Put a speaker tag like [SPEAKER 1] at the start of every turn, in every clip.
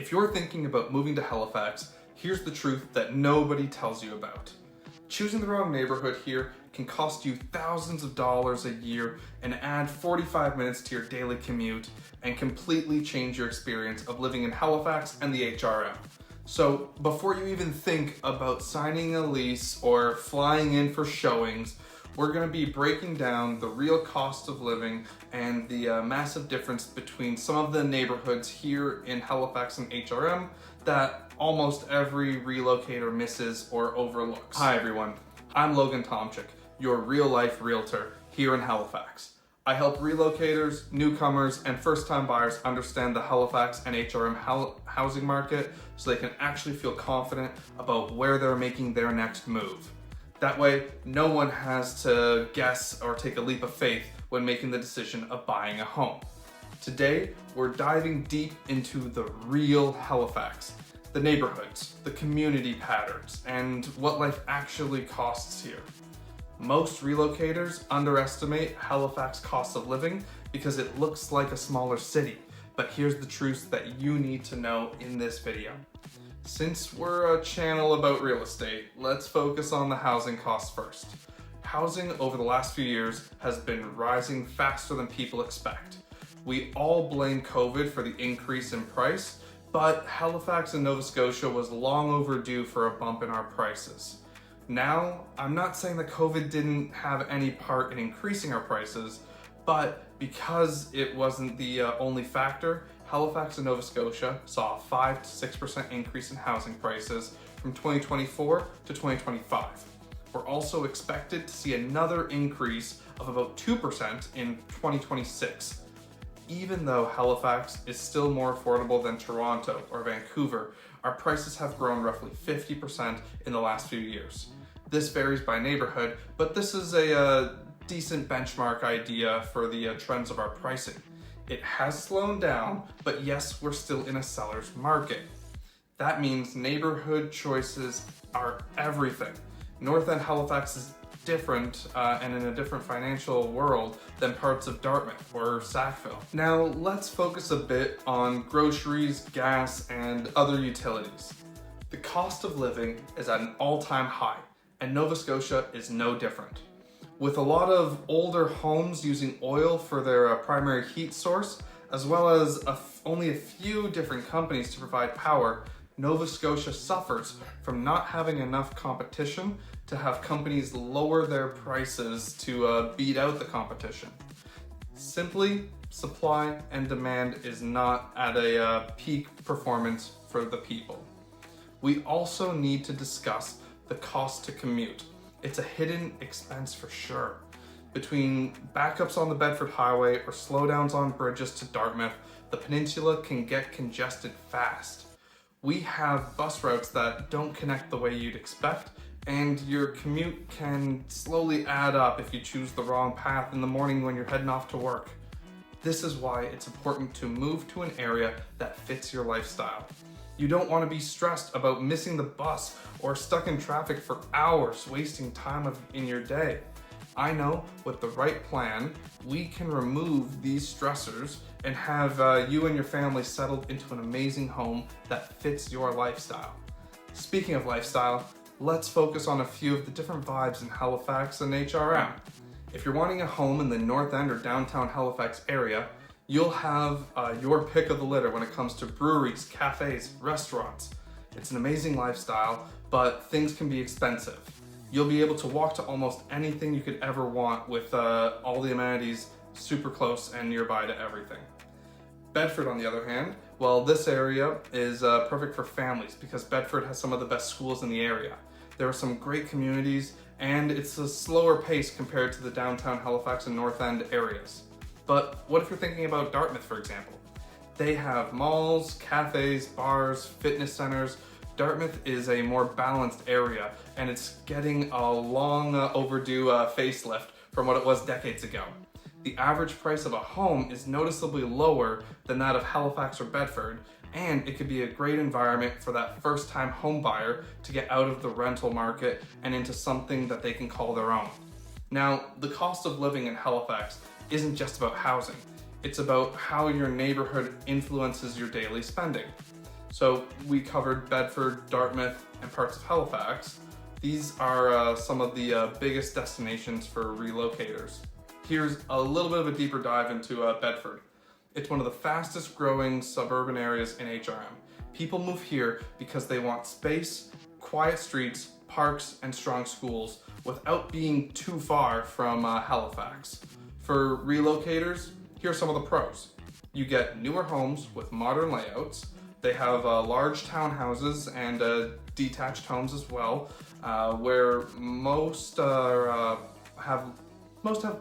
[SPEAKER 1] If you're thinking about moving to Halifax, here's the truth that nobody tells you about. Choosing the wrong neighborhood here can cost you thousands of dollars a year and add 45 minutes to your daily commute and completely change your experience of living in Halifax and the HRM. So before you even think about signing a lease or flying in for showings, we're going to be breaking down the real cost of living and the massive difference between some of the neighborhoods here in Halifax and HRM that almost every relocator misses or overlooks. Hi everyone, I'm Logan Tomczyk, your real-life realtor here in Halifax. I help relocators, newcomers, and first-time buyers understand the Halifax and HRM housing market so they can actually feel confident about where they're making their next move. That way, no one has to guess or take a leap of faith when making the decision of buying a home. Today, we're diving deep into the real Halifax, the neighborhoods, the community patterns, and what life actually costs here. Most relocators underestimate Halifax cost of living because it looks like a smaller city, but here's the truth that you need to know in this video. Since we're a channel about real estate, let's focus on the housing costs first. Housing over the last few years has been rising faster than people expect. We all blame COVID for the increase in price, but Halifax and Nova Scotia was long overdue for a bump in our prices. Now, I'm not saying that COVID didn't have any part in increasing our prices, but because it wasn't the only factor, Halifax and Nova Scotia saw a 5 to 6% increase in housing prices from 2024 to 2025. We're also expected to see another increase of about 2% in 2026. Even though Halifax is still more affordable than Toronto or Vancouver, our prices have grown roughly 50% in the last few years. This varies by neighborhood, but this is a decent benchmark idea for the trends of our pricing. It has slowed down, but yes, we're still in a seller's market. That means neighborhood choices are everything. North End Halifax is different and in a different financial world than parts of Dartmouth or Sackville. Now let's focus a bit on groceries, gas, and other utilities. The cost of living is at an all-time high, and Nova Scotia is no different. With a lot of older homes using oil for their primary heat source, as well as only a few different companies to provide power, Nova Scotia suffers from not having enough competition to have companies lower their prices to beat out the competition. Simply, supply and demand is not at a peak performance for the people. We also need to discuss the cost to commute. It's a hidden expense for sure. Between backups on the Bedford highway or slowdowns on bridges to Dartmouth, the peninsula can get congested fast. We have bus routes that don't connect the way you'd expect, and your commute can slowly add up if you choose the wrong path in the morning when you're heading off to work. This is why it's important to move to an area that fits your lifestyle. You don't want to be stressed about missing the bus or stuck in traffic for hours, wasting time in your day. I know with the right plan, we can remove these stressors and have you and your family settled into an amazing home that fits your lifestyle. Speaking of lifestyle, let's focus on a few of the different vibes in Halifax and HRM. If you're wanting a home in the North End or downtown Halifax area, you'll have your pick of the litter when it comes to breweries, cafes, restaurants. It's an amazing lifestyle, but things can be expensive. You'll be able to walk to almost anything you could ever want with all the amenities super close and nearby to everything. Bedford, on the other hand, well, this area is perfect for families because Bedford has some of the best schools in the area. There are some great communities, and it's a slower pace compared to the downtown Halifax and North End areas. But what if you're thinking about Dartmouth, for example? They have malls, cafes, bars, fitness centers. Dartmouth is a more balanced area, and it's getting a long overdue facelift from what it was decades ago. The average price of a home is noticeably lower than that of Halifax or Bedford, and it could be a great environment for that first-time home buyer to get out of the rental market and into something that they can call their own. Now, the cost of living in Halifax isn't just about housing. It's about how your neighborhood influences your daily spending. So we covered Bedford, Dartmouth, and parts of Halifax. These are some of the biggest destinations for relocators. Here's a little bit of a deeper dive into Bedford. It's one of the fastest growing suburban areas in HRM. People move here because they want space, quiet streets, parks, and strong schools without being too far from Halifax. For relocators, here are some of the pros. You get newer homes with modern layouts. They have large townhouses and detached homes as well, where most have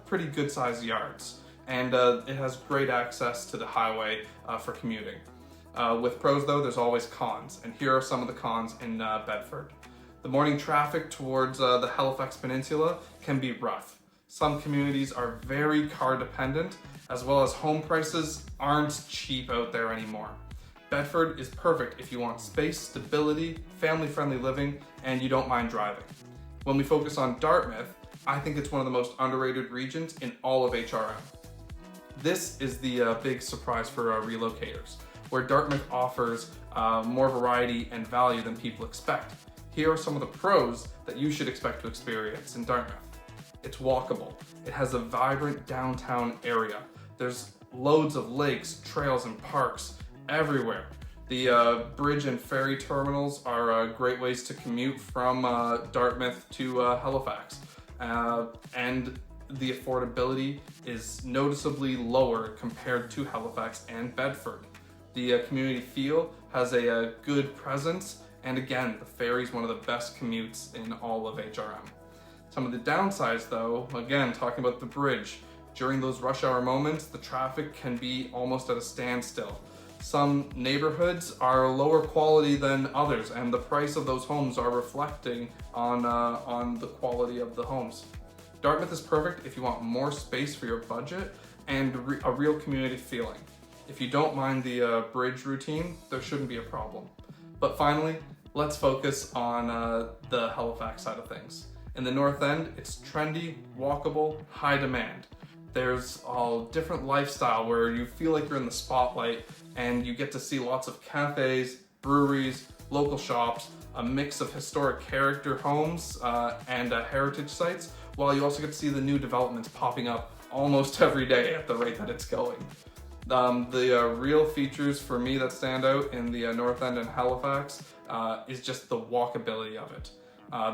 [SPEAKER 1] pretty good sized yards, and it has great access to the highway for commuting. With pros though, there's always cons, and here are some of the cons in Bedford. The morning traffic towards the Halifax Peninsula can be rough. Some communities are very car dependent, as well as home prices aren't cheap out there anymore. Bedford is perfect if you want space, stability, family-friendly living, and you don't mind driving. When we focus on Dartmouth, I think it's one of the most underrated regions in all of HRM. This is the big surprise for relocators, where Dartmouth offers more variety and value than people expect. Here are some of the pros that you should expect to experience in Dartmouth. It's walkable. It has a vibrant downtown area. There's loads of lakes, trails, and parks everywhere. The bridge and ferry terminals are great ways to commute from Dartmouth to Halifax. And the affordability is noticeably lower compared to Halifax and Bedford. The community feel has a good presence, and again, the ferry is one of the best commutes in all of HRM. Some of the downsides though, again, talking about the bridge, during those rush hour moments, the traffic can be almost at a standstill. Some neighborhoods are lower quality than others, and the price of those homes are reflecting on the quality of the homes. Dartmouth is perfect if you want more space for your budget and a real community feeling. If you don't mind the bridge routine, there shouldn't be a problem. But finally, let's focus on the Halifax side of things. In the North End, it's trendy, walkable, high demand. There's a different lifestyle where you feel like you're in the spotlight, and you get to see lots of cafes, breweries, local shops, a mix of historic character homes and heritage sites, while you also get to see the new developments popping up almost every day at the rate that it's going. The real features for me that stand out in the North End and Halifax is just the walkability of it.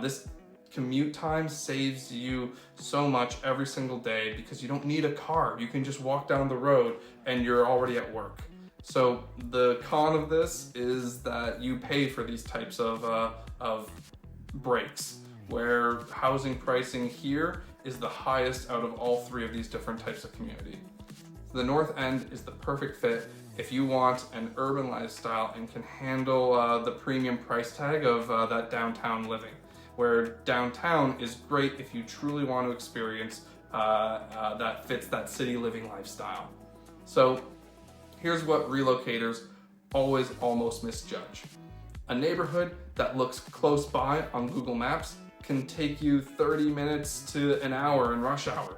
[SPEAKER 1] This commute time saves you so much every single day because you don't need a car. You can just walk down the road and you're already at work. So the con of this is that you pay for these types of breaks, where housing pricing here is the highest out of all three of these different types of community. The North End is the perfect fit if you want an urban lifestyle and can handle the premium price tag of that downtown living, where downtown is great if you truly want to experience that fits that city living lifestyle. So here's what relocators always almost misjudge. A neighborhood that looks close by on Google Maps can take you 30 minutes to an hour in rush hour.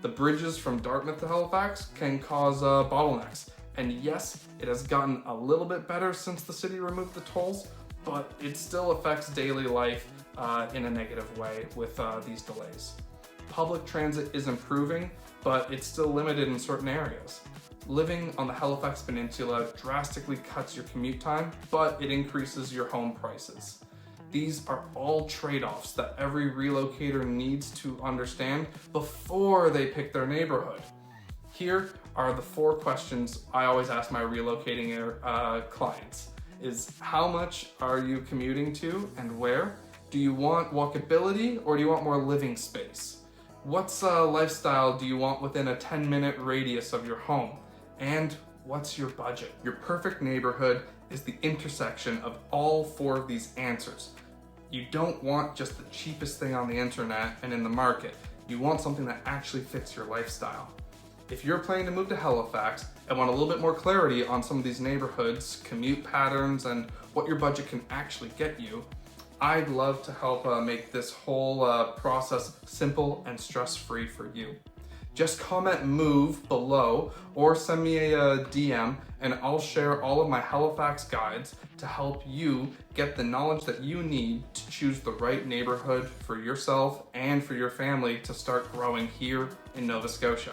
[SPEAKER 1] The bridges from Dartmouth to Halifax can cause bottlenecks. And yes, it has gotten a little bit better since the city removed the tolls, but it still affects daily life in a negative way with these delays. Public transit is improving, but it's still limited in certain areas. Living on the Halifax Peninsula drastically cuts your commute time, but it increases your home prices. These are all trade-offs that every relocator needs to understand before they pick their neighborhood. Here are the 4 questions I always ask my relocating clients. Is how much are you commuting to and where? Do you want walkability or do you want more living space? What's lifestyle do you want within a 10-minute radius of your home? And what's your budget? Your perfect neighborhood is the intersection of all 4 of these answers. You don't want just the cheapest thing on the internet and in the market. You want something that actually fits your lifestyle. If you're planning to move to Halifax and want a little bit more clarity on some of these neighborhoods, commute patterns, and what your budget can actually get you, I'd love to help make this whole process simple and stress-free for you. Just comment move below or send me a DM and I'll share all of my Halifax guides to help you get the knowledge that you need to choose the right neighborhood for yourself and for your family to start growing here in Nova Scotia.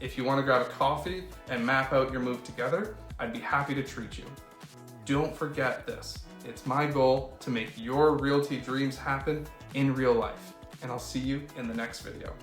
[SPEAKER 1] If you want to grab a coffee and map out your move together, I'd be happy to treat you. Don't forget this. It's my goal to make your realty dreams happen in real life. And I'll see you in the next video.